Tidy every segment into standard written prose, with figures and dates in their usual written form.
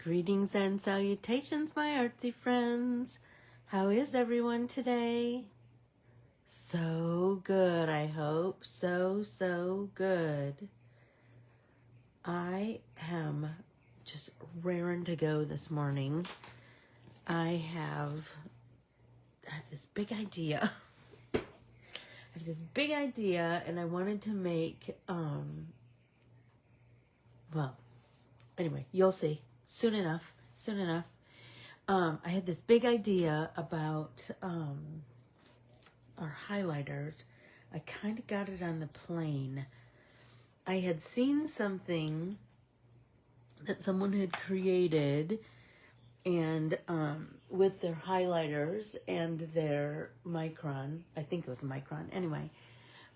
Greetings and salutations, my artsy friends. How is everyone today? So good, I hope. So good. I am just raring to go this morning. I have this big idea. And I wanted to make, well, anyway, you'll see. Soon enough. I had this big idea about our highlighters. I kind of got it on the plane. I had seen something that someone had created, and with their highlighters and their micron, I think it was a micron, anyway,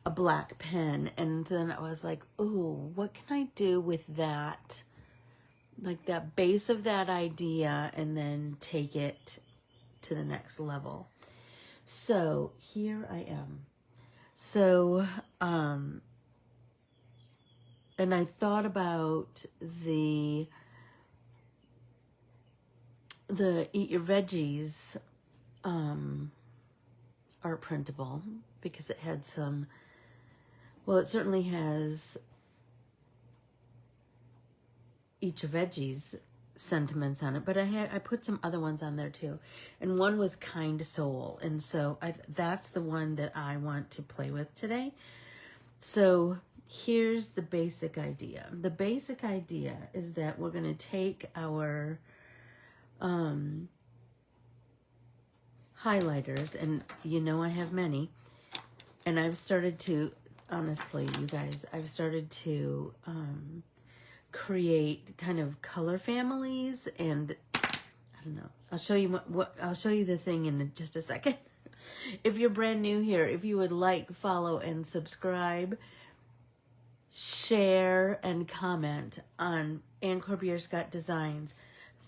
a black pen. And then I was like, ooh, what can I do with that? Like that base of that idea, and then take it to the next level. So here I am. So, and I thought about the Eat Your Veggies art printable, because it had some, well, it certainly has Eat Your Veggies sentiments on it, but I put some other ones on there too, and one was Kind Soul, and so that's the one that I want to play with today. So here's the basic idea. The basic idea is that we're going to take our highlighters, and you know I have many, and I've started to, honestly, you guys, I've started to create kind of color families, and I don't know, I'll show you what I'll show you the thing in just a second. If you're brand new here, if you would like, follow and subscribe, share and comment on Corbiere-Scott Designs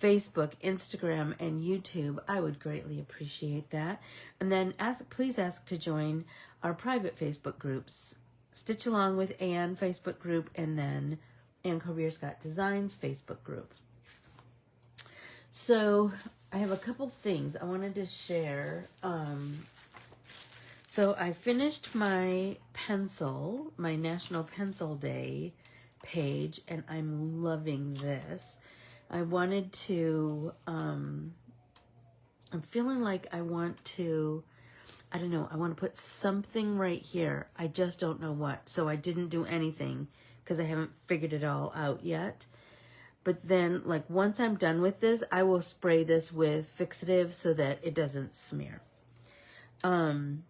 Facebook, Instagram, and YouTube, I would greatly appreciate that. And then please ask to join our private Facebook groups, Stitch Along with Anne Facebook group, and then Corbiere-Scott Designs Facebook group. So I have a couple things I wanted to share. So I finished my pencil, my National Pencil Day page, and I'm loving this. I wanted to, I'm feeling like I want to, I don't know, I want to put something right here. I just don't know what. So I didn't do anything because I haven't figured it all out yet. But then, like, once I'm done with this, I will spray this with fixative so that it doesn't smear. And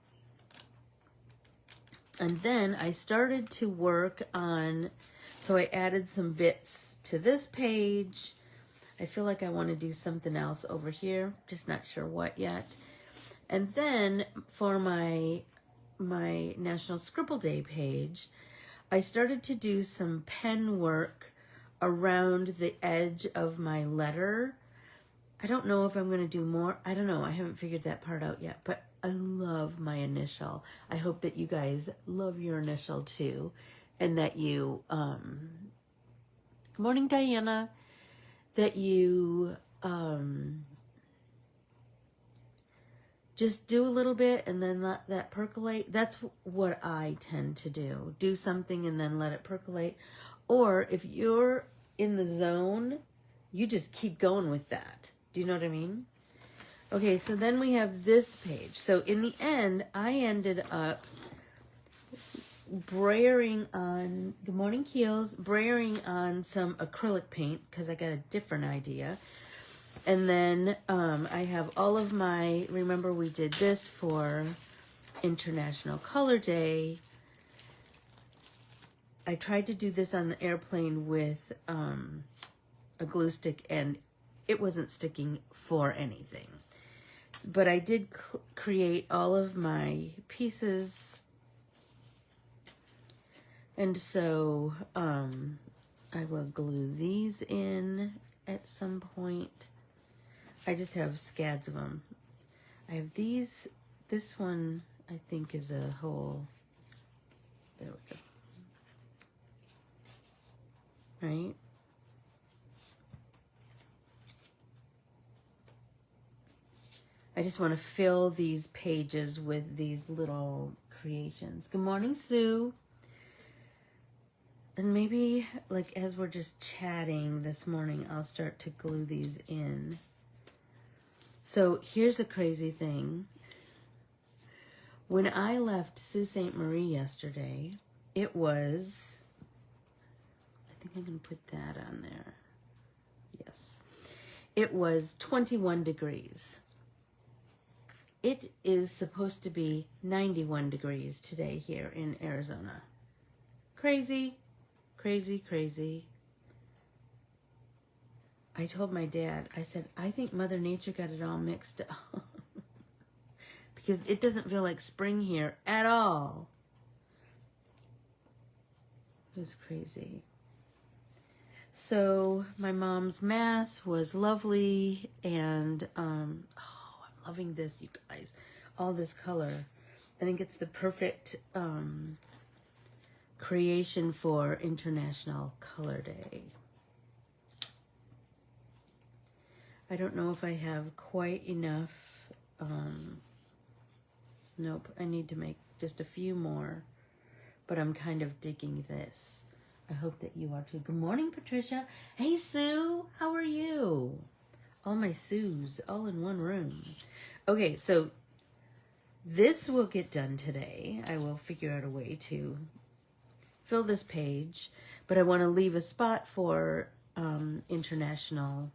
then I started to work on, so I added some bits to this page. I feel like I want to do something else over here, just not sure what yet. And then for my National Scribble Day page, I started to do some pen work around the edge of my letter. I don't know if I'm going to do more. I don't know. I haven't figured that part out yet, but I love my initial. I hope that you guys love your initial too, and that you, good morning, Diana, that you just do a little bit and then let that percolate. That's what I tend to do. Do something and then let it percolate. Or if you're in the zone, you just keep going with that. Do you know what I mean? Okay, so then we have this page. So in the end, I ended up brayering on, good morning, Keels, brayering on some acrylic paint because I got a different idea. And then I have all of my, remember we did this for International Color Day. I tried to do this on the airplane with a glue stick, and it wasn't sticking for anything. But I did create all of my pieces. And so I will glue these in at some point. I just have scads of them. I have these. This one, I think, is a whole. There we go. Right? I just want to fill these pages with these little creations. Good morning, Sue. And maybe, like, as we're just chatting this morning, I'll start to glue these in. So here's a crazy thing. When I left Sault Ste. Marie yesterday, it was, I think I'm going to put that on there. Yes. It was 21 degrees. It is supposed to be 91 degrees today here in Arizona. Crazy, crazy, crazy. I told my dad, I said, I think Mother Nature got it all mixed up. Because it doesn't feel like spring here at all. It was crazy. So my mom's mass was lovely, and I'm loving this, you guys. All this color. I think it's the perfect creation for International Color Day. I don't know if I have quite enough. Nope, I need to make just a few more, but I'm kind of digging this. I hope that you are too. Good morning, Patricia. Hey, Sue, how are you? All my Sues all in one room. Okay, so this will get done today. I will figure out a way to fill this page, but I want to leave a spot for International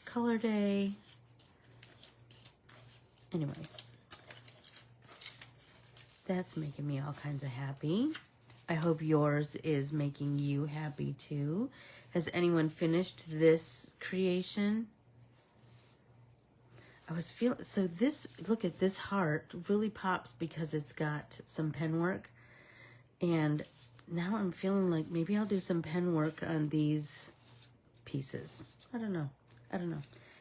Color Day. Anyway, that's making me all kinds of happy. I hope yours is making you happy too. Has anyone finished this creation? I was feeling, so this, look at this heart really pops because it's got some pen work. And now I'm feeling like maybe I'll do some pen work on these pieces. I don't know.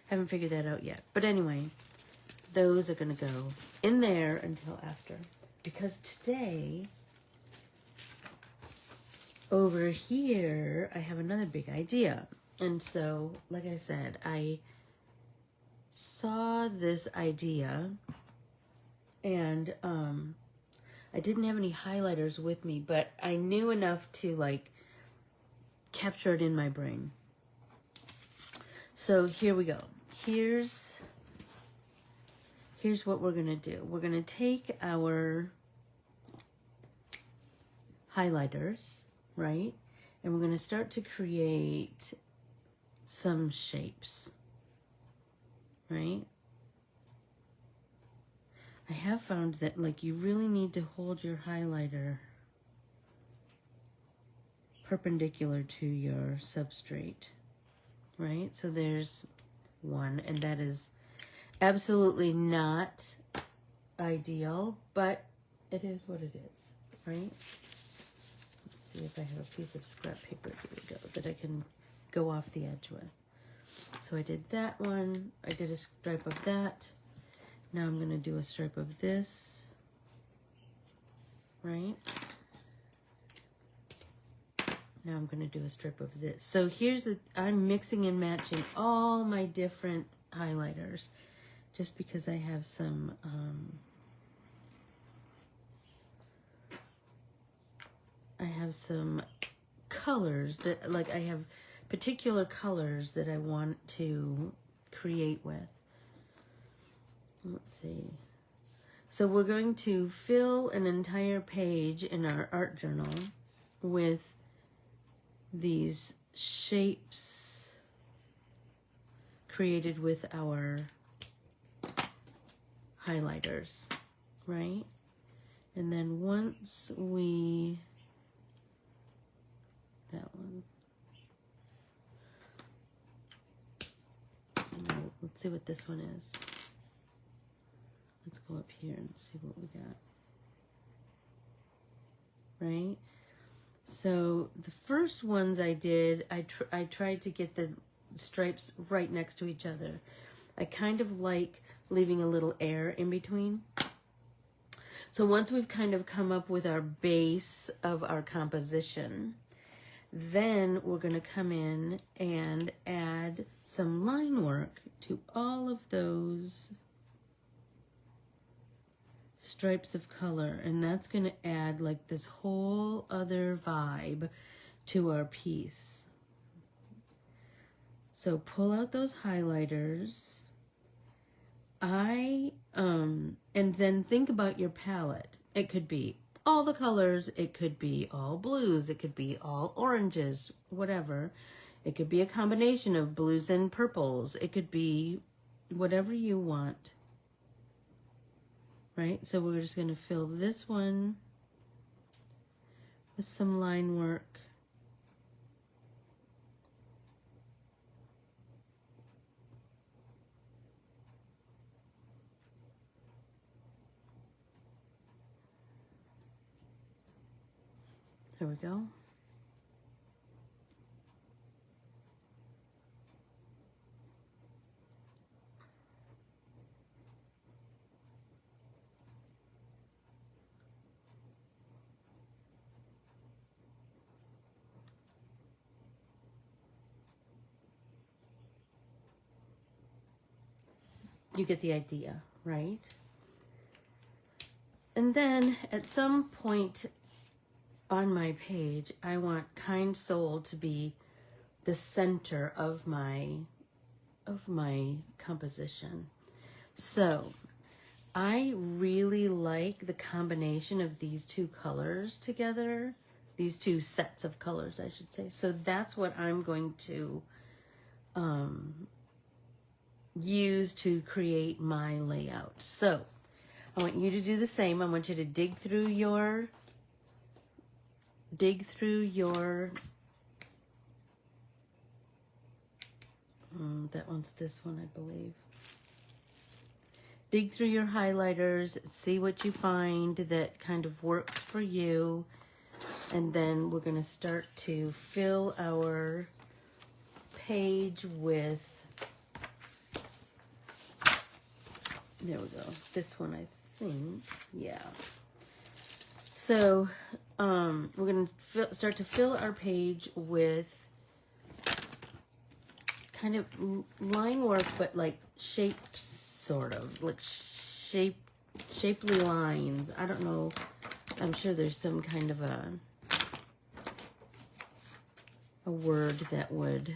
Haven't figured that out yet. But anyway, those are going to go in there until after. Because today, over here, I have another big idea. And so, like I said, I saw this idea, and I didn't have any highlighters with me, but I knew enough to, like, capture it in my brain. So here we go. Here's what we're going to do. We're going to take our highlighters, right? And we're going to start to create some shapes, right? I have found that, like, you really need to hold your highlighter perpendicular to your substrate, right? So there's one, and that is absolutely not ideal, but it is what it is, right? Let's see if I have a piece of scrap paper, here we go, that I can go off the edge with. So I did that one, I did a stripe of that. Now I'm going to do a stripe of this, right? Now I'm going to do a strip of this. So here's the, I'm mixing and matching all my different highlighters just because I have some, colors that, like, I have particular colors that I want to create with. Let's see. So we're going to fill an entire page in our art journal with these shapes created with our highlighters, right? And then once we, that one, let's see what this one is. Let's go up here and see what we got, right? So the first ones I did, I tried to get the stripes right next to each other. I kind of like leaving a little air in between. So once we've kind of come up with our base of our composition, then we're going to come in and add some line work to all of those stripes of color, and that's going to add like this whole other vibe to our piece. So pull out those highlighters. And then think about your palette. It could be all the colors, it could be all blues, it could be all oranges, whatever. It could be a combination of blues and purples. It could be whatever you want. Right? So we're just going to fill this one with some line work. There we go. You get the idea, right? And then at some point on my page, I want Kind Soul to be the center of my composition. So I really like the combination of these two colors together, these two sets of colors, I should say. So that's what I'm going to use to create my layout. So I want you to do the same. I want you to dig through your that one's this one, I believe. Dig through your highlighters, see what you find that kind of works for you, and then we're going to start to fill our page with, there we go, this one I think, yeah. So we're going to start to fill our page with kind of line work, but like shapes, sort of like shapely lines. I don't know. I'm sure there's some kind of a word that would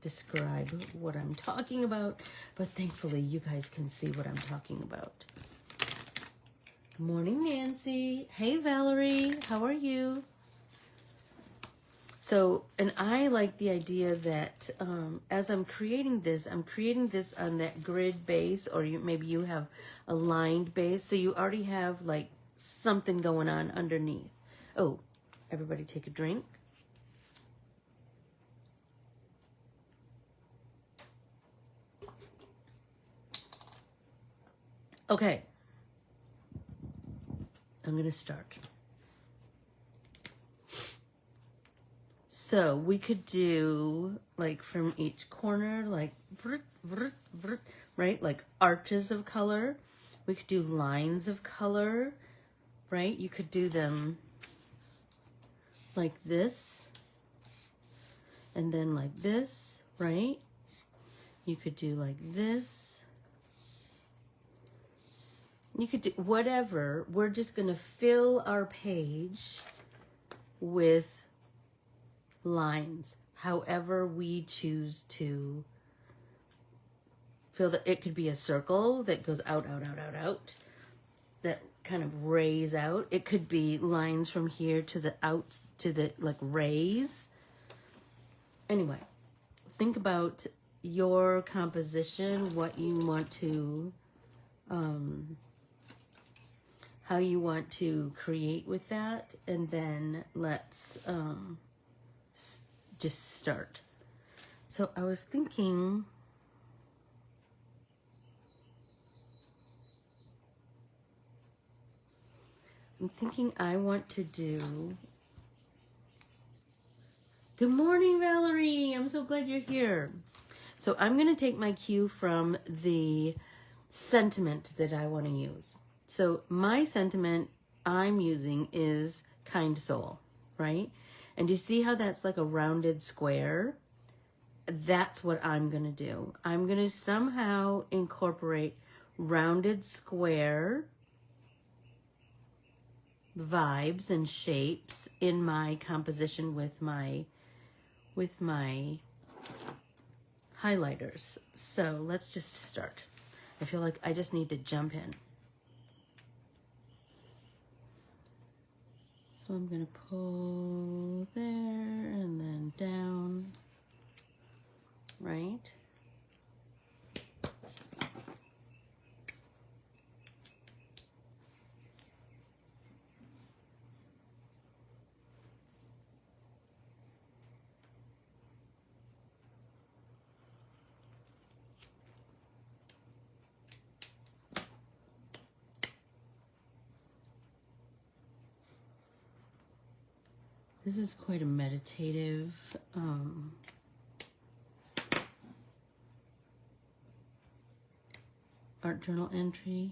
describe what I'm talking about, but thankfully you guys can see what I'm talking about. Good morning, Nancy. Hey, Valerie. How are you? So, and I like the idea that as I'm creating this on that grid base, or maybe you have a lined base, so you already have like something going on underneath. Oh, everybody take a drink. Okay, I'm going to start. So we could do like from each corner, like right, like arches of color. We could do lines of color, right? You could do them like this, and then like this, right? You could do like this. You could do whatever. We're just going to fill our page with lines, however we choose to fill. It could be a circle that goes out, that kind of rays out. It could be lines from here to the out to the like rays. Anyway, think about your composition, what you want to how you want to create with that, and then let's just start. So I was thinking, I want to do, good morning, Valerie. I'm so glad you're here. So I'm going to take my cue from the sentiment that I want to use. So my sentiment I'm using is Kind Soul, right? And you see how that's like a rounded square? That's what I'm going to do. I'm going to somehow incorporate rounded square vibes and shapes in my composition with my highlighters. So let's just start. I feel like I just need to jump in. So I'm going to pull there and then down, right? This is quite a meditative art journal entry.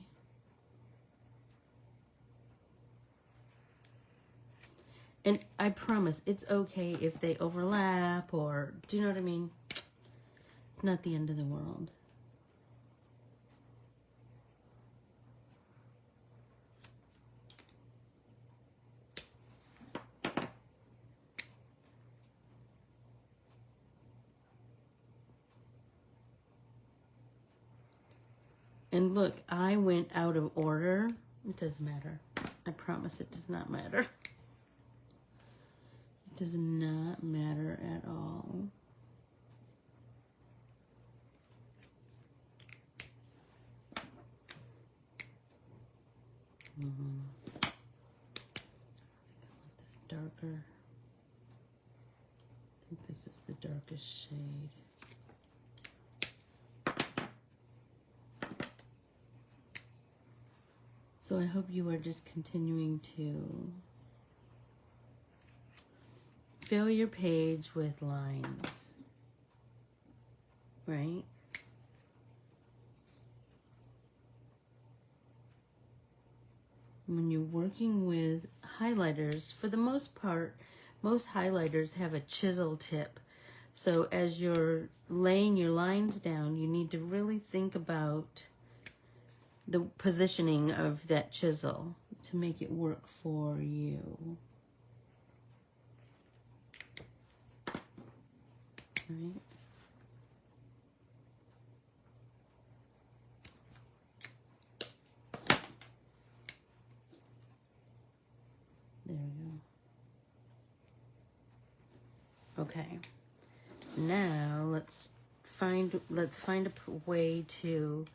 And I promise it's okay if they overlap, or do you know what I mean? It's not the end of the world. And look, I went out of order. It doesn't matter. I promise it does not matter. It does not matter at all. I want this darker. I think this is the darkest shade. So I hope you are just continuing to fill your page with lines, right? When you're working with highlighters, for the most part, most highlighters have a chisel tip. So as you're laying your lines down, you need to really think about the positioning of that chisel to make it work for you. Right? There we go. Okay. Now let's find a way to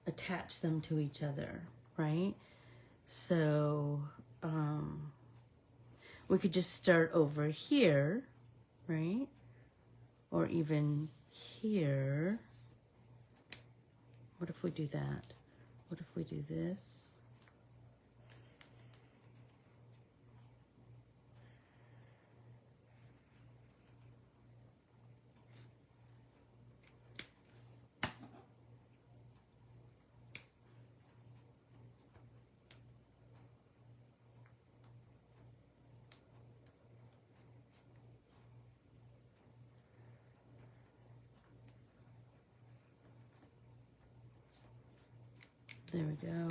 attach them to each other, right? So we could just start over here, right? Or even here. What if we do that? What if we do this? There we go.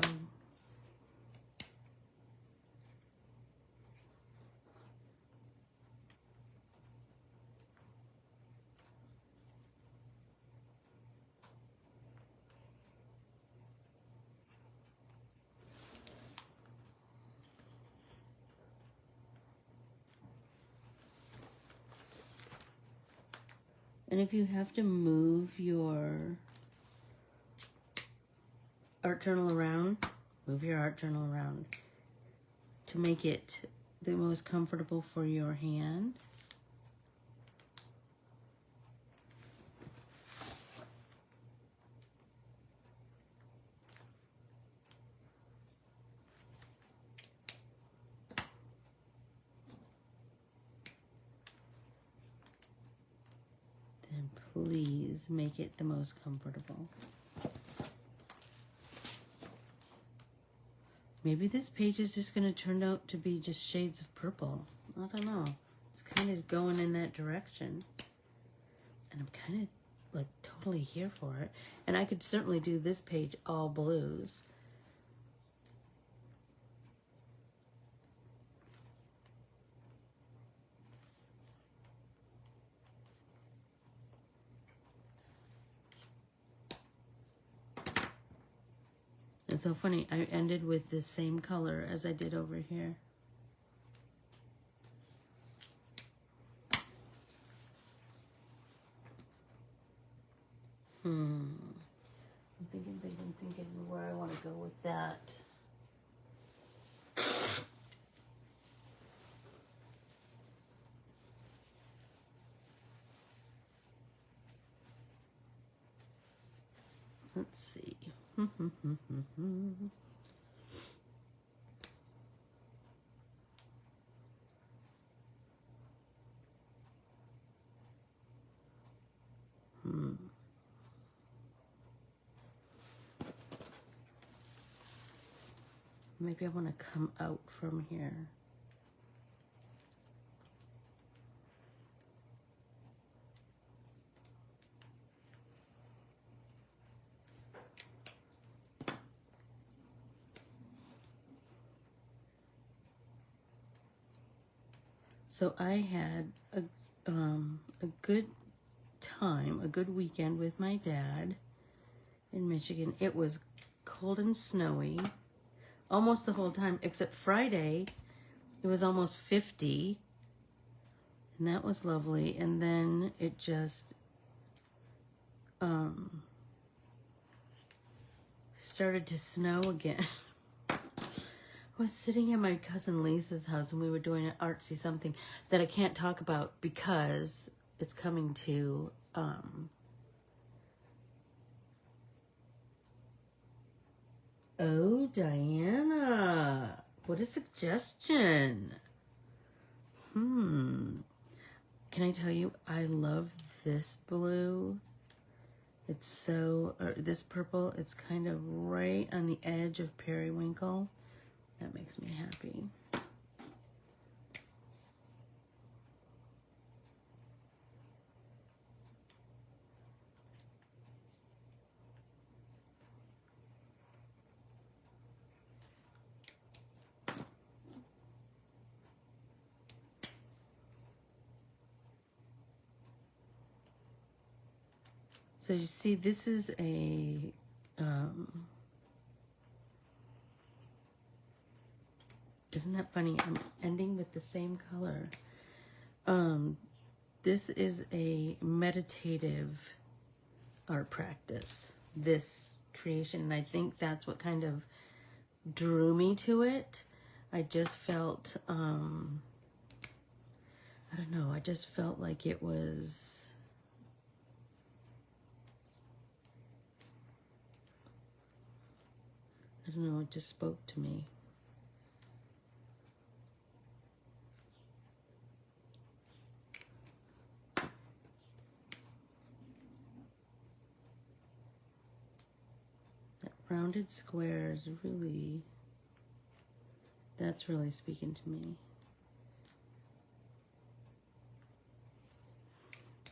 And if you have to move your art journal around, move your art journal around to make it the most comfortable for your hand. Then please make it the most comfortable. Maybe this page is just going to turn out to be just shades of purple. I don't know. It's kind of going in that direction. And I'm kind of like totally here for it. And I could certainly do this page all blues. It's so funny, I ended with the same color as I did over here. I'm thinking where I want to go with that. Let's see. Maybe I want to come out from here. So I had a good time, a good weekend with my dad in Michigan. It was cold and snowy almost the whole time, except Friday. It was almost 50, and that was lovely. And then it just started to snow again. I was sitting at my cousin Lisa's house, and we were doing an artsy something that I can't talk about because it's coming to oh, Diana, what a suggestion. Can I tell you, I love this blue. It's so, or this purple, it's kind of right on the edge of periwinkle. That makes me happy. So you see, this is a, isn't that funny? I'm ending with the same color. This is a meditative art practice, this creation, and I think that's what kind of drew me to it. I just felt, I don't know, I just felt like it was, I don't know, it just spoke to me. That rounded square is really, that's really speaking to me.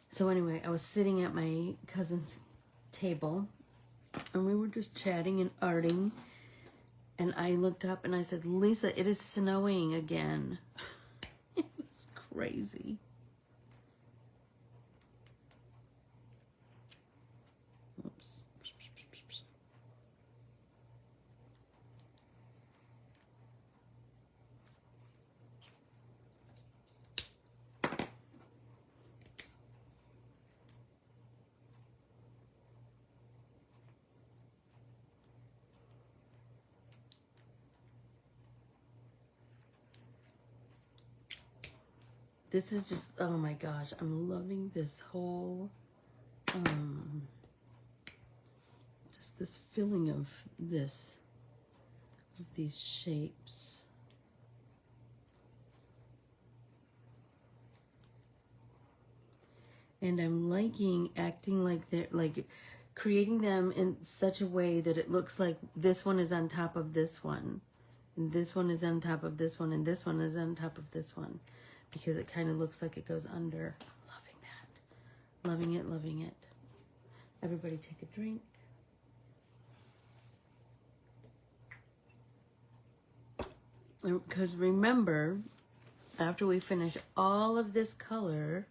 So anyway, I was sitting at my cousin's table, and we were just chatting and arting, and I looked up and I said, Lisa, it is snowing again. It was crazy. Oops. This is just, oh my gosh, I'm loving this whole, just this feeling of this, of these shapes. And I'm liking acting like they're, like creating them in such a way that it looks like this one is on top of this one, and this one is on top of this one, and this one is on top of this one. Because it kind of looks like it goes under. I'm loving that. Loving it, loving it. Everybody take a drink. Because remember, after we finish all of this color,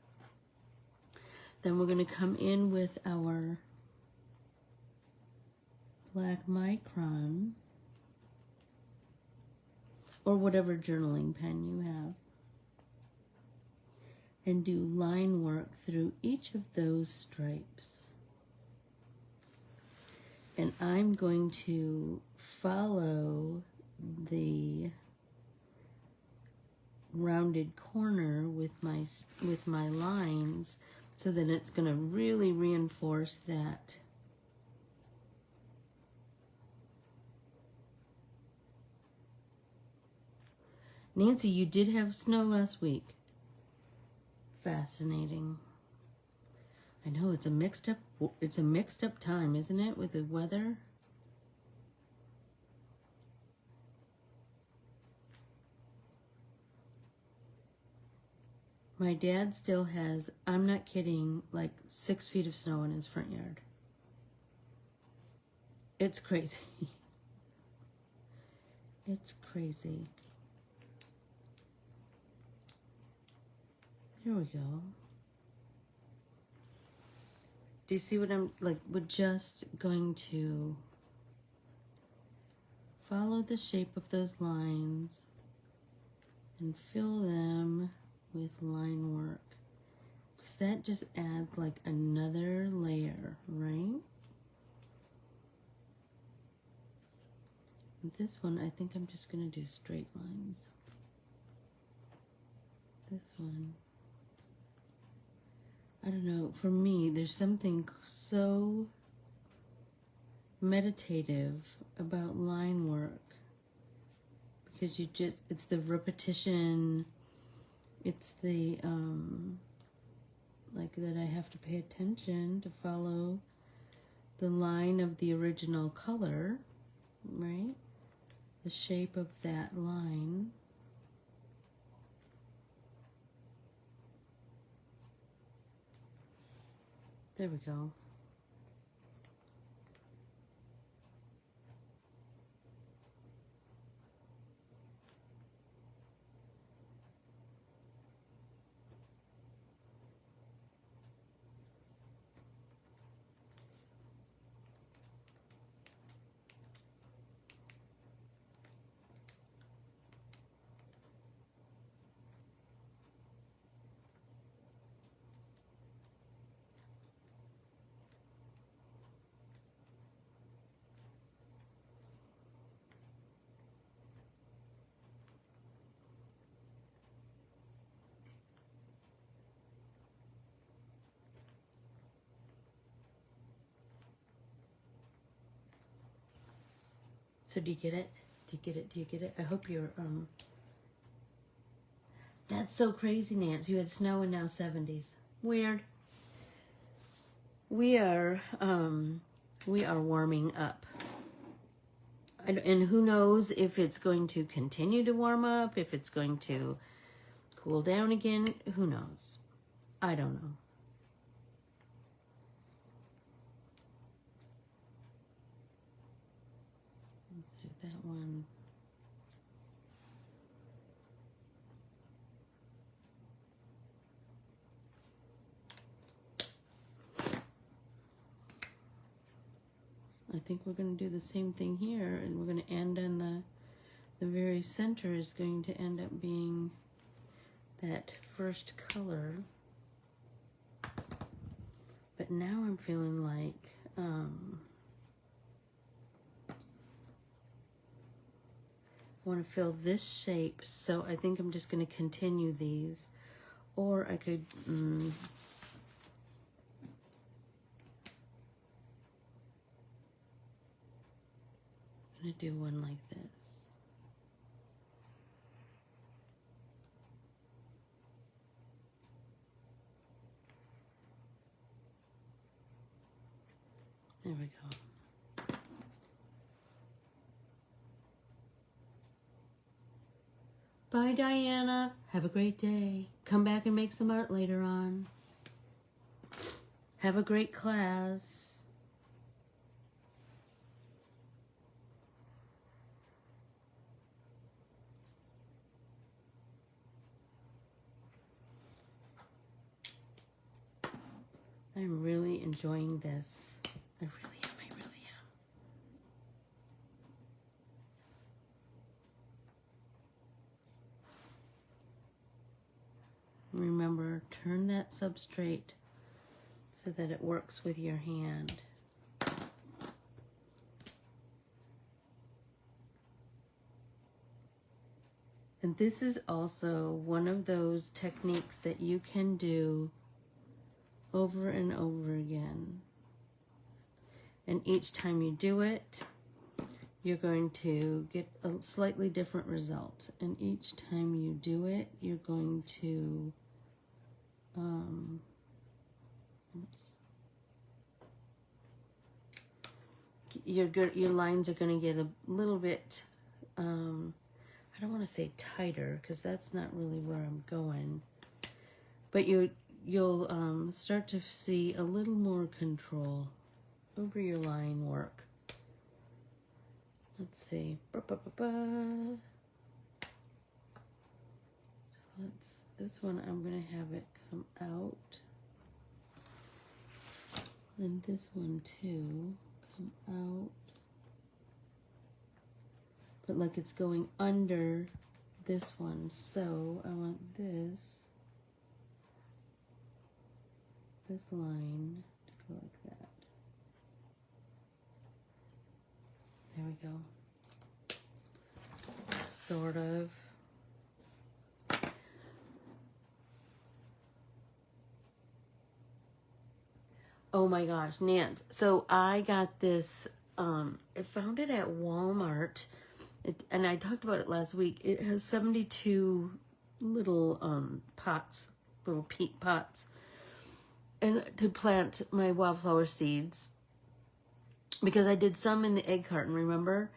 then we're going to come in with our black micron. or whatever journaling pen you have, and do line work through each of those stripes. And I'm going to follow the rounded corner with my lines, so that it's going to really reinforce that. Nancy, you did have snow last week. Fascinating. I know it's a mixed up time, isn't it, with the weather? My dad still has, I'm not kidding, like 6 feet of snow in his front yard. It's crazy. It's crazy. There we go. Do you see what I'm, like, we're just going to follow the shape of those lines and fill them with line work. Because that just adds like another layer, right? This one, I think I'm just going to do straight lines. This one, I don't know, for me, there's something so meditative about line work, because you just, it's the repetition, it's the, like that I have to pay attention to follow the line of the original color, right? The shape of that line. There we go. So do you get it? Do you get it? Do you get it? I hope you're, that's so crazy, Nance. You had snow and now 70s. Weird. We are warming up. And who knows if it's going to continue to warm up, if it's going to cool down again. Who knows? I don't know. Let's do that one. I think we're going to do the same thing here, and we're going to end on the very center is going to end up being that first color. But now I'm feeling like I want to fill this shape, so I think I'm just going to continue these, or I could I'm going to do one like this. There we go. Bye, Diana. Have a great day. Come back and make some art later on. Have a great class. I'm really enjoying this. I really am. I really am. Remember, turn that substrate so that it works with your hand. And this is also one of those techniques that you can do over and over again. And each time you do it, you're going to get a slightly different result. And each time you do it, you're going to, your lines are going to get a little bit, I don't want to say tighter, because that's not really where I'm going. But you'll start to see a little more control over your line work. Let's see. This one I'm going to have it come out. And this one too, come out. But like it's going under this one. So I want this line to go like that. There we go. Sort of. Oh my gosh, Nance. So I got this, I found it at Walmart, and I talked about it last week. It has 72 little pots, little peat pots, and to plant my wildflower seeds. Because I did some in the egg carton, remember?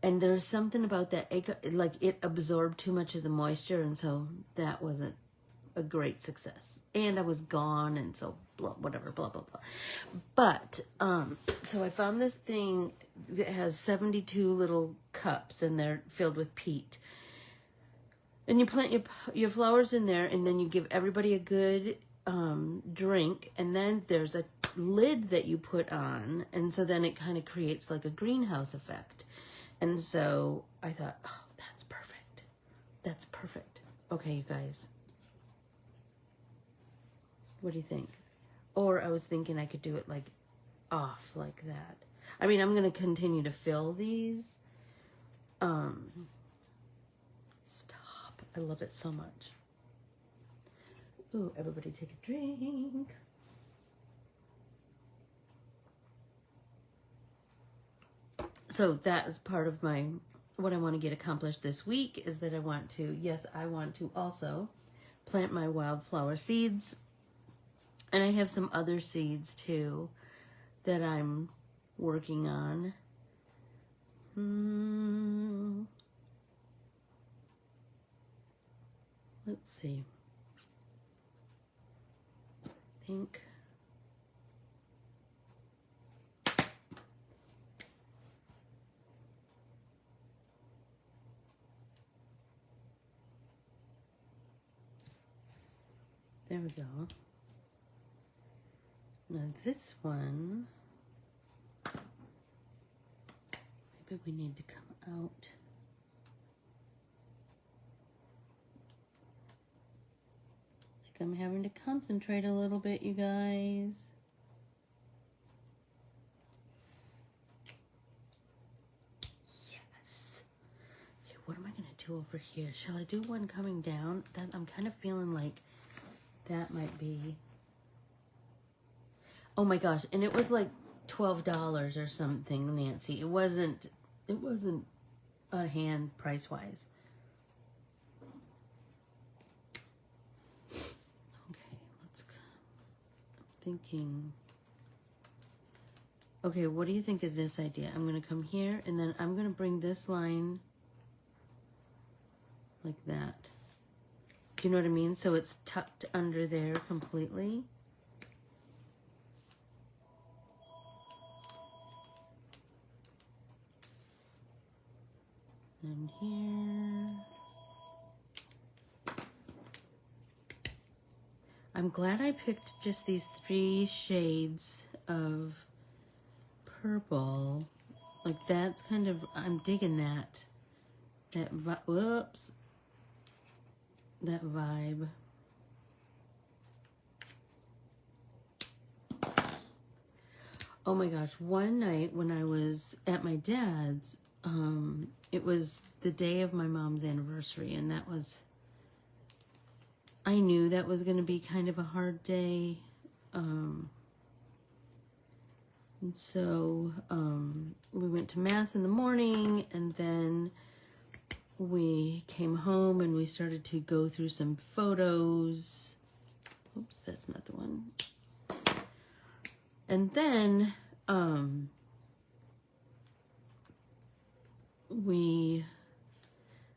And there's something about that egg, like it absorbed too much of the moisture, and so that wasn't a great success. And I was gone, and so blah, whatever, blah, blah, blah. But, so I found this thing that has 72 little cups, and they're filled with peat. And you plant your flowers in there, and then you give everybody a good drink, and then there's a lid that you put on, and so then it kind of creates like a greenhouse effect. And so I thought, oh, that's perfect. That's perfect. Okay, you guys. What do you think? Or I was thinking I could do it like off like that. I mean, I'm going to continue to fill these. Stop. I love it so much. Ooh, everybody take a drink. So that is part of what I want to get accomplished this week, is that I want to also plant my wildflower seeds. And I have some other seeds too that I'm working on. Let's see. I think there we go. Now this one, maybe we need to come out. Like I'm having to concentrate a little bit, you guys. Yes. Okay, what am I gonna do over here? Shall I do one coming down? I'm kind of feeling like that might be. Oh my gosh, and it was like $12 or something, Nancy. It wasn't a hand price-wise. Okay, I'm thinking. Okay, what do you think of this idea? I'm gonna come here, and then I'm gonna bring this line like that. Do you know what I mean? So it's tucked under there completely. And here. I'm glad I picked just these 3 shades of purple. Like that's kind of, I'm digging that. That vibe. Oh my gosh, one night when I was at my dad's, it was the day of my mom's anniversary, and that was, I knew that was going to be kind of a hard day. And so we went to Mass in the morning, and then we came home and we started to go through some photos. Oops, that's not the one. And then we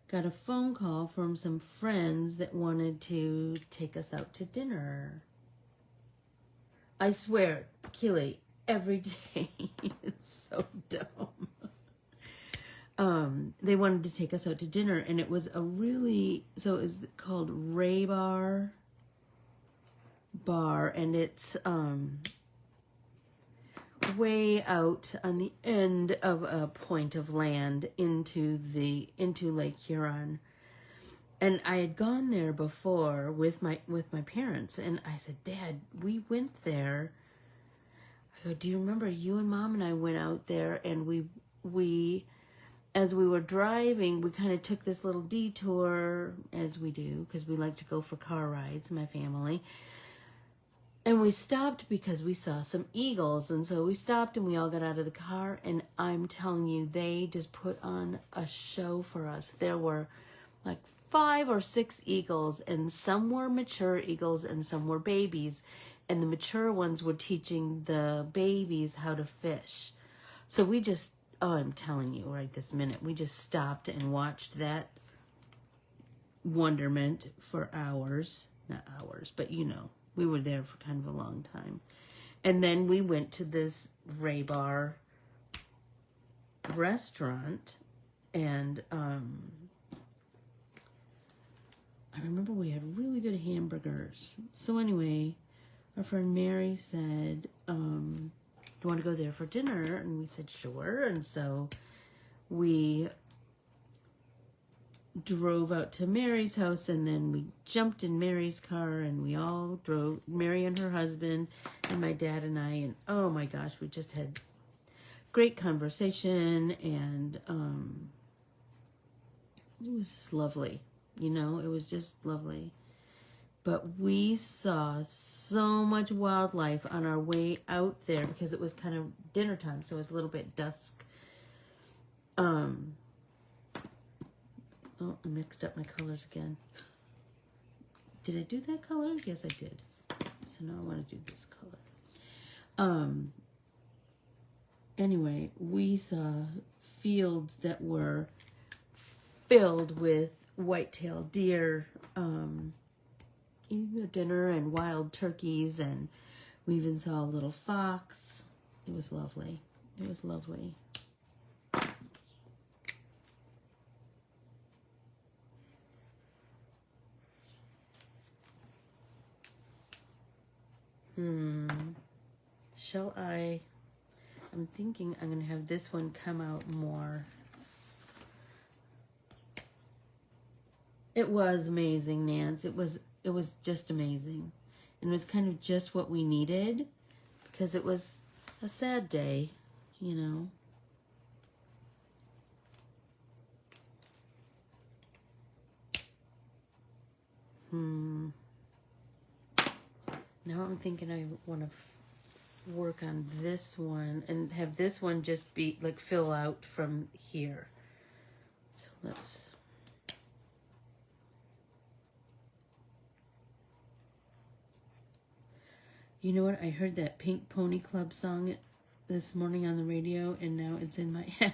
got a phone call from some friends that wanted to take us out to dinner. I swear, Keely, every day. It's so dumb. They wanted to take us out to dinner, and it was a really, so it was called Ray Bar, and it's way out on the end of a point of land into Lake Huron. And I had gone there before with my parents, and I said, Dad, we went there. I go, do you remember you and Mom and I went out there, and we as we were driving, we kind of took this little detour, as we do, because we like to go for car rides, my family. And we stopped because we saw some eagles. And so we stopped and we all got out of the car. And I'm telling you, they just put on a show for us. There were like 5 or 6 eagles, and some were mature eagles and some were babies. And the mature ones were teaching the babies how to fish. So we just, oh, I'm telling you right this minute, we just stopped and watched that wonderment for hours. Not hours, but you know. We were there for kind of a long time. And then we went to this Ray Bar restaurant. And I remember we had really good hamburgers. So anyway, our friend Mary said, do you want to go there for dinner? And we said, sure. And so we drove out to Mary's house, and then we jumped in Mary's car, and we all drove, Mary and her husband and my dad and I, and oh my gosh, we just had great conversation, and it was just lovely, you know, it was just lovely. But we saw so much wildlife on our way out there because it was kind of dinner time, so it was a little bit dusk. Oh, I mixed up my colors again. Did I do that color? Yes, I did. So now I want to do this color. Anyway, we saw fields that were filled with white-tailed deer, eating their dinner, and wild turkeys, and we even saw a little fox. It was lovely. It was lovely. Shall I? I'm thinking I'm going to have this one come out more. It was amazing, Nance. It was just amazing. And it was kind of just what we needed because it was a sad day, you know. Now I'm thinking I want to work on this one and have this one just be like fill out from here. So let's. You know what? I heard that Pink Pony Club song this morning on the radio, and now it's in my head.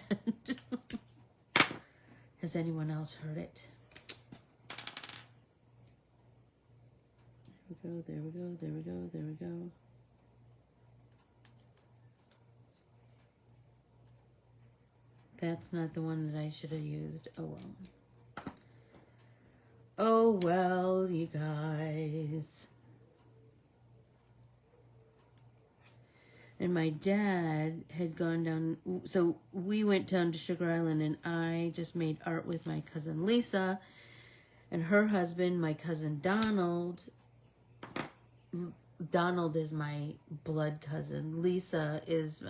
Has anyone else heard it? There we go, there we go, there we go, there we go. That's not the one that I should have used. Oh well. Oh well, you guys. And my dad had gone down, so we went down to Sugar Island, and I just made art with my cousin Lisa and her husband, my cousin Donald, Donald is my blood cousin. Lisa is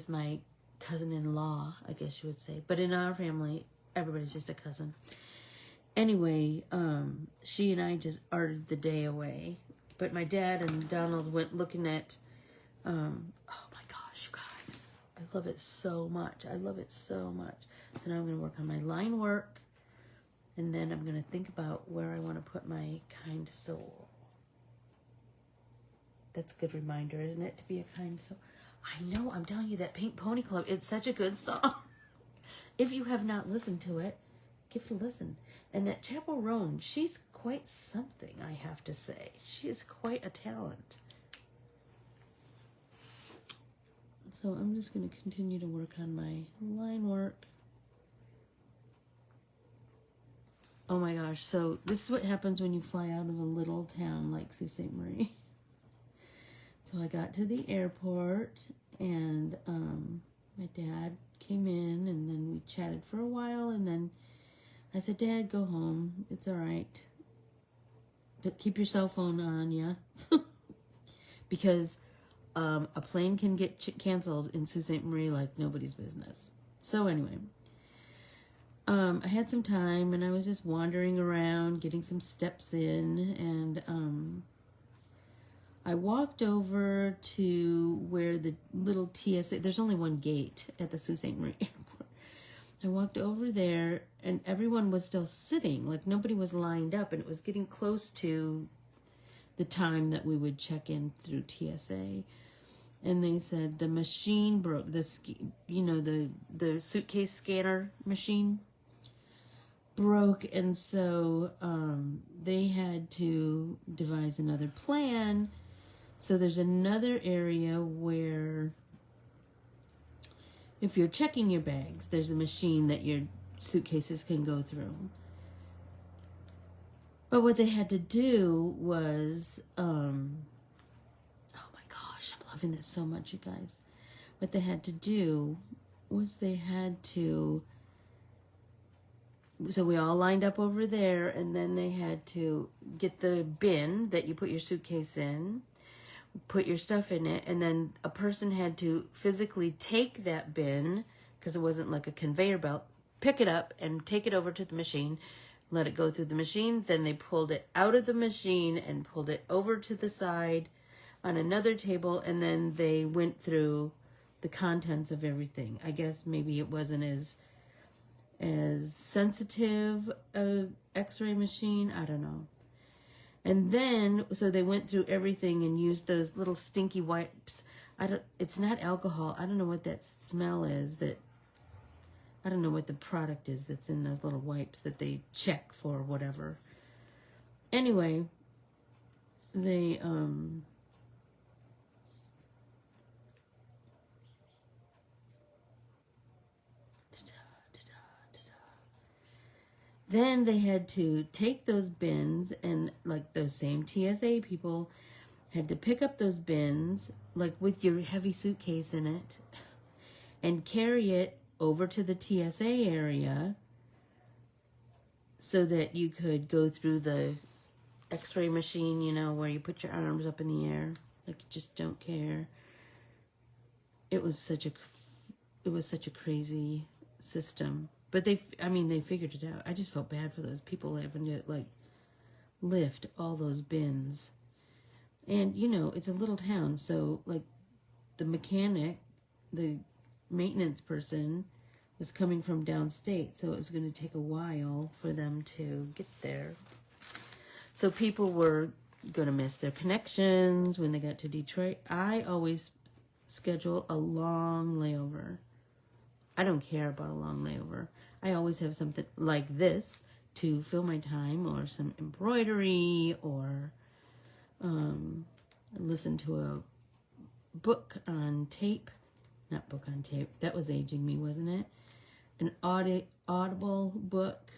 my cousin-in-law, I guess you would say. But in our family, everybody's just a cousin. Anyway, she and I just arted the day away. But my dad and Donald went looking at, oh my gosh, you guys. I love it so much. I love it so much. So now I'm going to work on my line work. And then I'm going to think about where I want to put my kind soul. That's a good reminder, isn't it? To be a kind soul. I know, I'm telling you, that Pink Pony Club, it's such a good song. If you have not listened to it, give it a listen. And that Chapel Roan, she's quite something, I have to say. She is quite a talent. So I'm just going to continue to work on my line work. Oh my gosh, so this is what happens when you fly out of a little town like Sault Ste. Marie. So I got to the airport, and my dad came in, and then we chatted for a while, and then I said, Dad, go home. It's all right. But keep your cell phone on, yeah? Because a plane can get canceled in Sault Ste. Marie like nobody's business. So anyway, I had some time, and I was just wandering around, getting some steps in, and I walked over to where the little TSA, there's only one gate at the Sault Ste. Marie Airport. I walked over there, and everyone was still sitting, like nobody was lined up, and it was getting close to the time that we would check in through TSA. And they said the machine broke, the suitcase scanner machine broke, and so they had to devise another plan. So there's another area where if you're checking your bags, there's a machine that your suitcases can go through. But what they had to do was, oh my gosh, I'm loving this so much, you guys. What they had to do was so we all lined up over there, and then they had to get the bin that you put your suitcase in, put your stuff in it, and then a person had to physically take that bin, because it wasn't like a conveyor belt, pick it up and take it over to the machine, let it go through the machine. Then they pulled it out of the machine and pulled it over to the side on another table, and then they went through the contents of everything. I guess maybe it wasn't as sensitive a x-ray machine, I don't know. And then, so they went through everything and used those little stinky wipes. It's not alcohol. I don't know what that smell is. I don't know what the product is that's in those little wipes that they check for whatever. Anyway, they, then they had to take those bins, and like those same TSA people had to pick up those bins, like with your heavy suitcase in it, and carry it over to the TSA area so that you could go through the x-ray machine, where you put your arms up in the air, like you just don't care. It was such a crazy system. But they figured it out. I just felt bad for those people having to, like, lift all those bins. And, it's a little town, so, like, the mechanic, the maintenance person, was coming from downstate, so it was going to take a while for them to get there. So people were going to miss their connections when they got to Detroit. I always schedule a long layover. I don't care about a long layover. I always have something like this to fill my time, or some embroidery, or listen to a book on tape. Not book on tape. That was aging me, wasn't it? An audible book.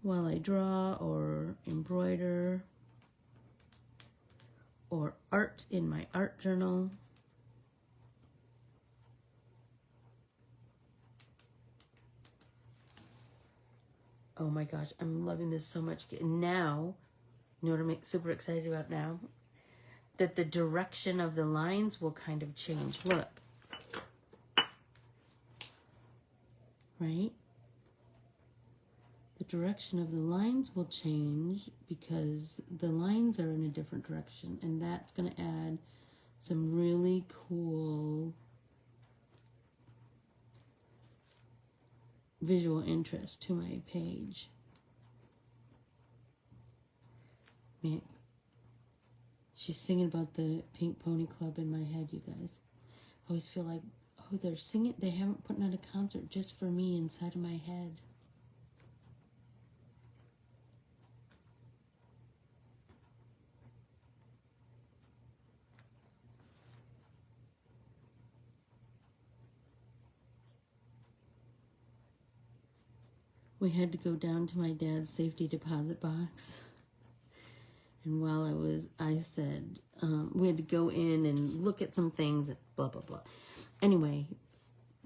While I draw or embroider, or art in my art journal. Oh my gosh, I'm loving this so much. Now, you know what I'm super excited about now? That the direction of the lines will kind of change. Look. Right? The direction of the lines will change because the lines are in a different direction, and that's going to add some really cool visual interest to my page. Man, she's singing about the Pink Pony Club in my head, you guys. I always feel like, oh, they're singing, they haven't put on a concert just for me inside of my head. We had to go down to my dad's safety deposit box. And while I said, we had to go in and look at some things, blah, blah, blah. Anyway,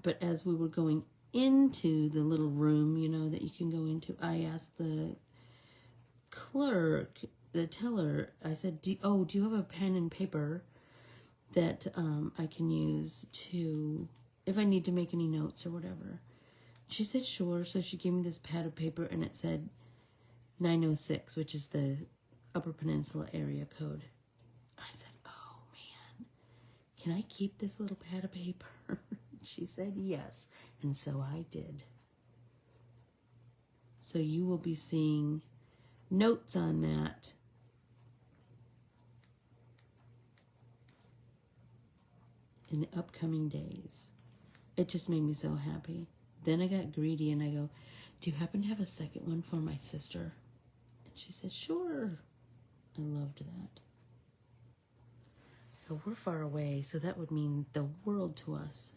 but as we were going into the little room, you know, that you can go into, I asked the clerk, the teller, I said, do you have a pen and paper that I can use to, if I need to make any notes or whatever? She said, sure. So she gave me this pad of paper, and it said 906, which is the Upper Peninsula area code. I said, oh man, can I keep this little pad of paper? She said yes, and so I did. So you will be seeing notes on that in the upcoming days. It just made me so happy. Then I got greedy and I go, do you happen to have a second one for my sister? And she said, sure. I loved that. So we're far away, so that would mean the world to us.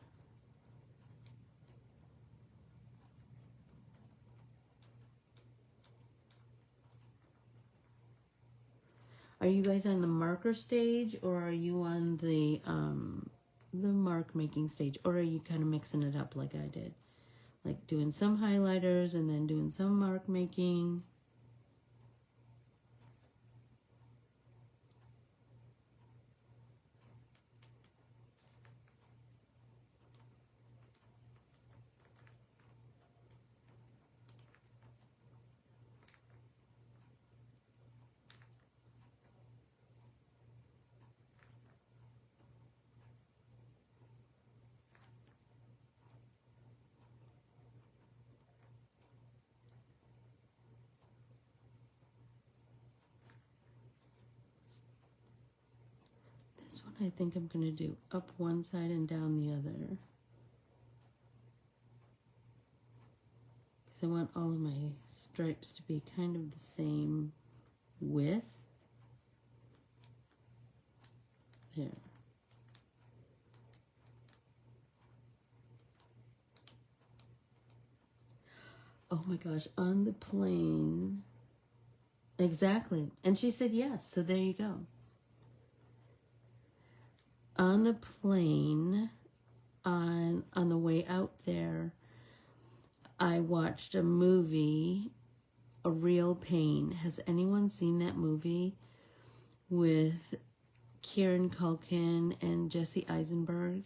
Are you guys on the marker stage, or are you on the mark making stage, or are you kind of mixing it up like I did? Like doing some highlighters and then doing some mark making. This one I think I'm going to do up one side and down the other. Because I want all of my stripes to be kind of the same width. There. Oh my gosh, on the plane. Exactly. And she said yes, so there you go. On the plane, on the way out there, I watched a movie, A Real Pain. Has anyone seen that movie with Kieran Culkin and Jesse Eisenberg?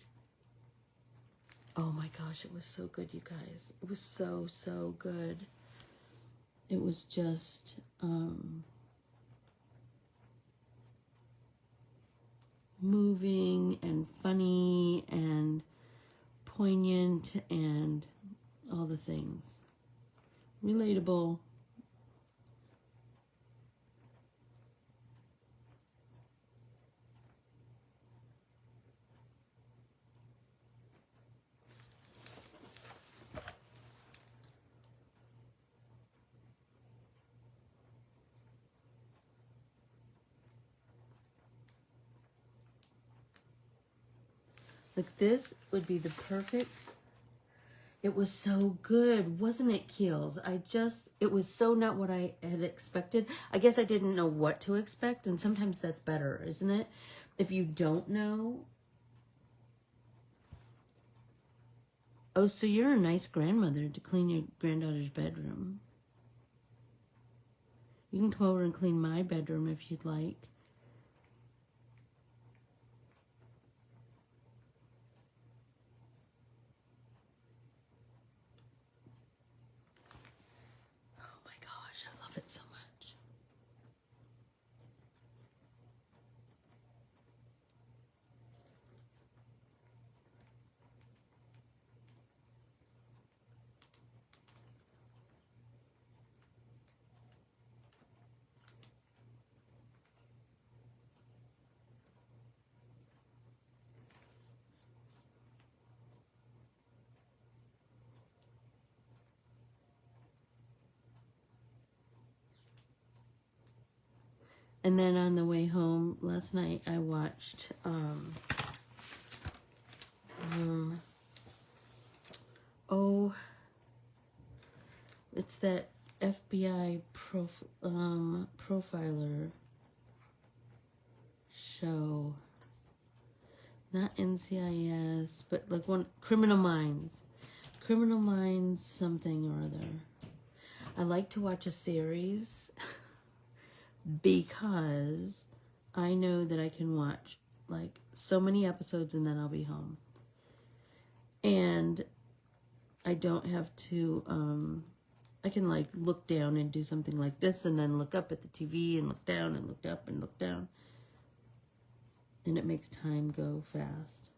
Oh my gosh, it was so good, you guys. It was so, so good. It was just, moving and funny and poignant and all the things. Relatable. Like this would be the perfect. It was so good, wasn't it, Keels? It was so not what I had expected. I guess I didn't know what to expect, and sometimes that's better, isn't it? If you don't know. Oh, so you're a nice grandmother to clean your granddaughter's bedroom. You can come over and clean my bedroom if you'd like. Oh my gosh, I love it so much. And then on the way home last night, I watched it's that FBI profiler show. Not NCIS, but like one, Criminal Minds. Criminal Minds something or other. I like to watch a series because I know that I can watch like so many episodes and then I'll be home. And I don't have to, I can like look down and do something like this and then look up at the TV and look down and look up and look down. And it makes time go fast.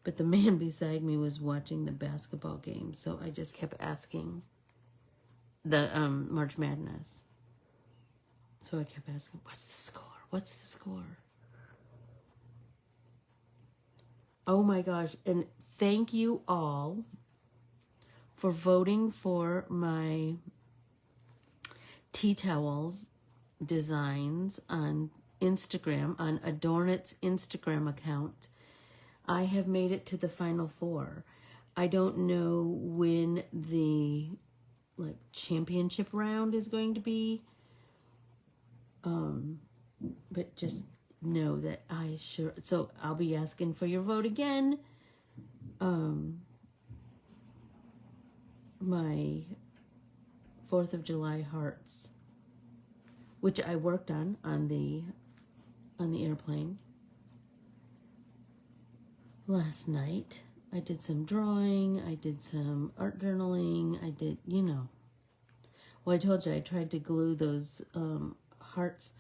But the man beside me was watching the basketball game, so I just kept asking the March Madness. So I kept asking, what's the score? What's the score? Oh my gosh, and thank you all for voting for my tea towels designs on Instagram, on Adorn It's Instagram account. I have made it to the final 4. I don't know when the like championship round is going to be, but just know that I sure. So I'll be asking for your vote again. My 4th of July hearts, which I worked on the airplane last night. I did some drawing, I did some art journaling, I did, you know. Well, I told you I tried to glue those hearts,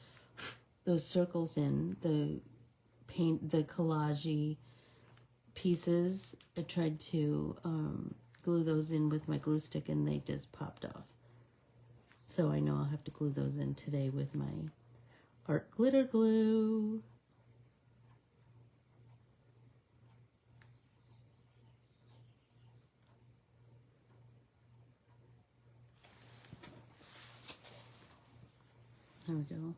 those circles in, the collage pieces. I tried to glue those in with my glue stick and they just popped off. So I know I'll have to glue those in today with my art glitter glue. There we go.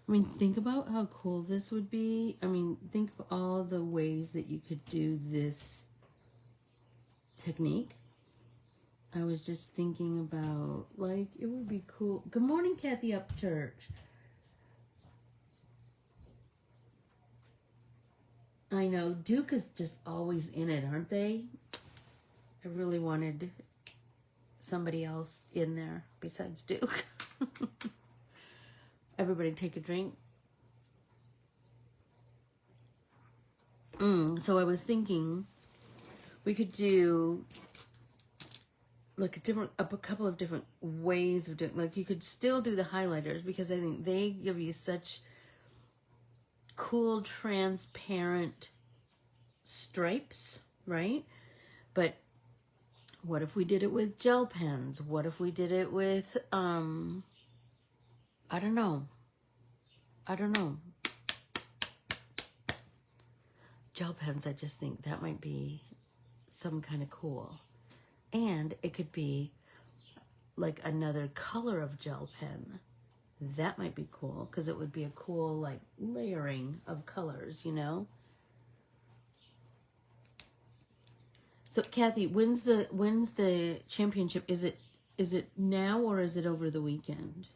I mean, think about how cool this would be. I mean, think of all the ways that you could do this technique. I was just thinking about, like, it would be cool. Good morning, Kathy Upchurch. I know, Duke is just always in it, aren't they? I really wanted somebody else in there besides Duke. Everybody take a drink. So I was thinking we could do like a couple of different ways of doing, like you could still do the highlighters because I think they give you such cool transparent stripes, right? But what if we did it with gel pens? What if we did it with I don't know. Gel pens, I just think that might be some kind of cool. And it could be like another color of gel pen. That might be cool because it would be a cool like layering of colors, you know? So Kathy, when's the championship? Is it now or is it over the weekend?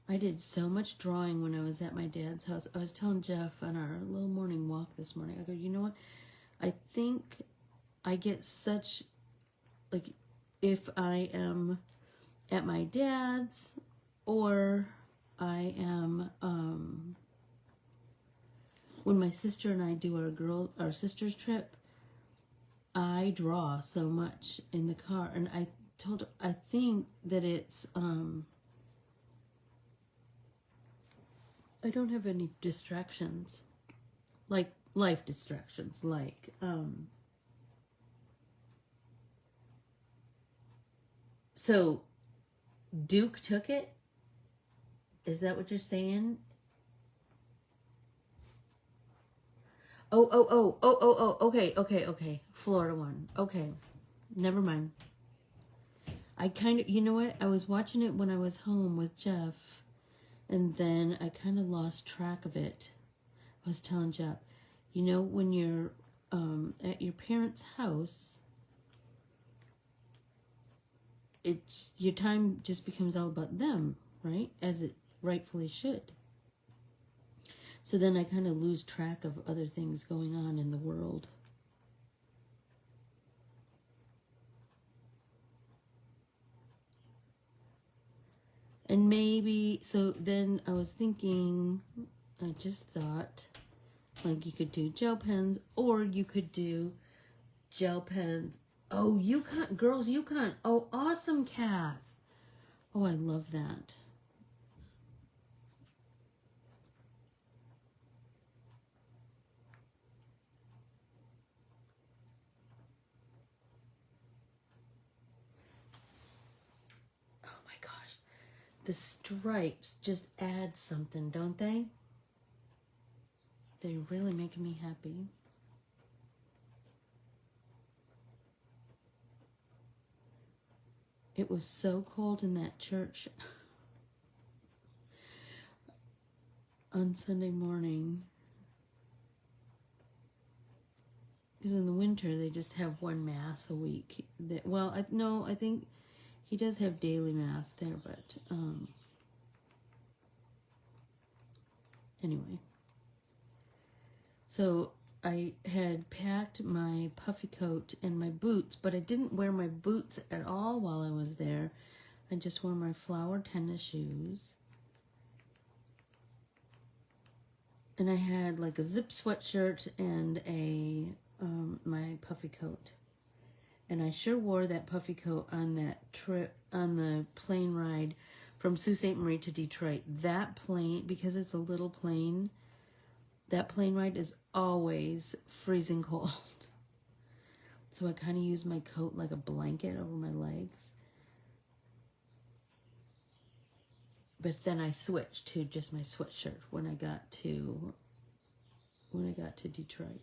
I did so much drawing when I was at my dad's house. I was telling Jeff on our little morning walk this morning, I go, you know what? I think I get such, like, if I am at my dad's or I am, when my sister and I do our sister's trip, I draw so much in the car. And I told her, I think that it's, I don't have any distractions, like life distractions, like, so Duke took it? Is that what you're saying? Oh, okay. Florida one. Okay. Never mind. I kind of, you know what? I was watching it when I was home with Jeff, and then I kind of lost track of it. I was telling Jeff, you know, when you're at your parents' house, it's your time just becomes all about them, right? As it rightfully should. So then I kind of lose track of other things going on in the world. And maybe, so then I was thinking, I just thought, like you could do gel pens, or you could do gel pens. Oh, Yukon, girls, Yukon. Oh, awesome, Kath. Oh, I love that. Oh my gosh. The stripes just add something, don't they? They're really making me happy. It was so cold in that church on Sunday morning. Because in the winter, they just have one mass a week. Well, no, I think he does have daily mass there, but anyway. So I had packed my puffy coat and my boots, but I didn't wear my boots at all while I was there. I just wore my flower tennis shoes. And I had like a zip sweatshirt and my puffy coat. And I sure wore that puffy coat on that trip, on the plane ride from Sault Ste. Marie to Detroit. That plane, because it's a little plane, that plane ride is always freezing cold. So I kind of use my coat like a blanket over my legs. But then I switched to just my sweatshirt when I got to Detroit.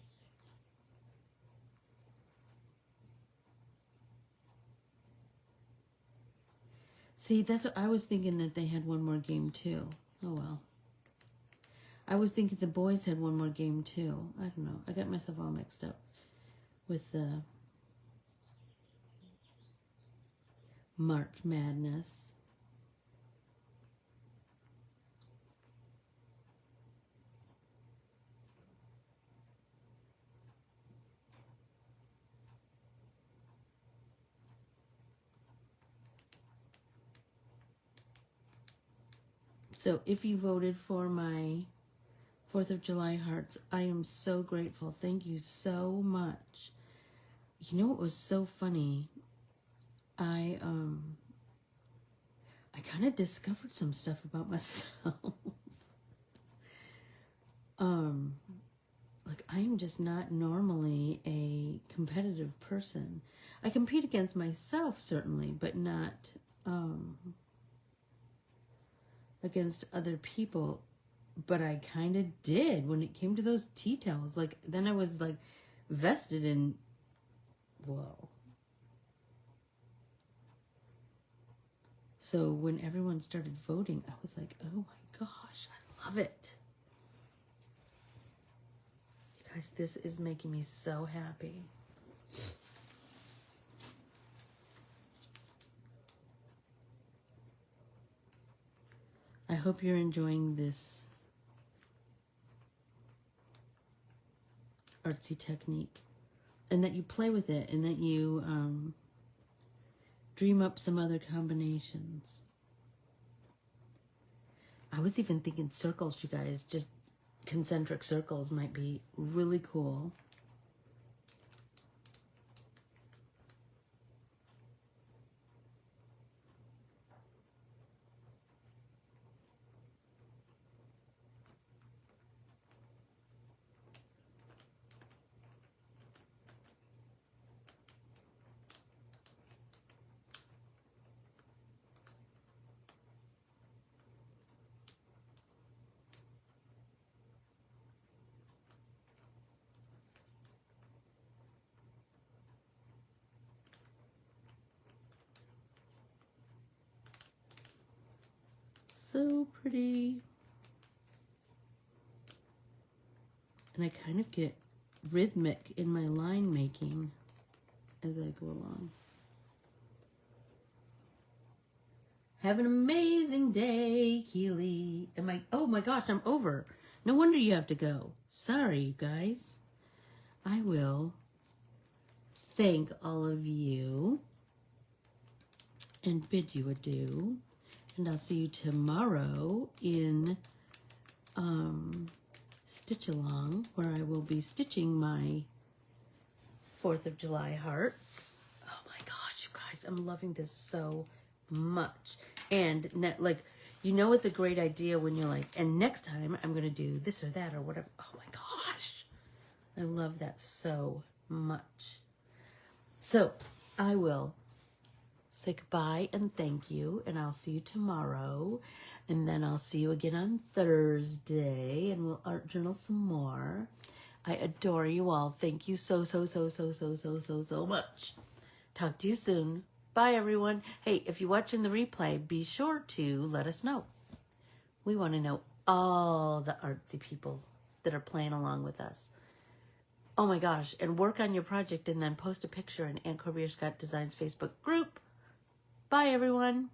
See, that's what I was thinking, that they had one more game too. Oh well. I was thinking the boys had one more game too. I don't know. I got myself all mixed up with the March Madness. So if you voted for my 4th of July hearts, I am so grateful. Thank you so much. You know what was so funny? I kind of discovered some stuff about myself. Like I am just not normally a competitive person. I compete against myself certainly, but not against other people. But I kind of did when it came to those tea towels. Like then I was like vested in, whoa. So when everyone started voting, I was like, oh my gosh, I love it. You guys, this is making me so happy. I hope you're enjoying this artsy technique, and that you play with it, and that you dream up some other combinations. I was even thinking circles, you guys. Just concentric circles might be really cool. So pretty. And I kind of get rhythmic in my line making as I go along. Have an amazing day, Keely. Oh my gosh, I'm over. No wonder you have to go. Sorry, you guys. I will thank all of you and bid you adieu. And I'll see you tomorrow in Stitch Along, where I will be stitching my 4th of July hearts. Oh my gosh, you guys, I'm loving this so much. And you know, it's a great idea when you're like, and next time I'm going to do this or that or whatever. Oh my gosh, I love that so much. So I will say goodbye and thank you, and I'll see you tomorrow, and then I'll see you again on Thursday, and we'll art journal some more. I adore you all. Thank you so much. Talk to you soon. Bye, everyone. Hey, if you're watching the replay, be sure to let us know. We want to know all the artsy people that are playing along with us. Oh my gosh, and work on your project and then post a picture in Corbiere-Scott Designs Facebook group. Bye, everyone.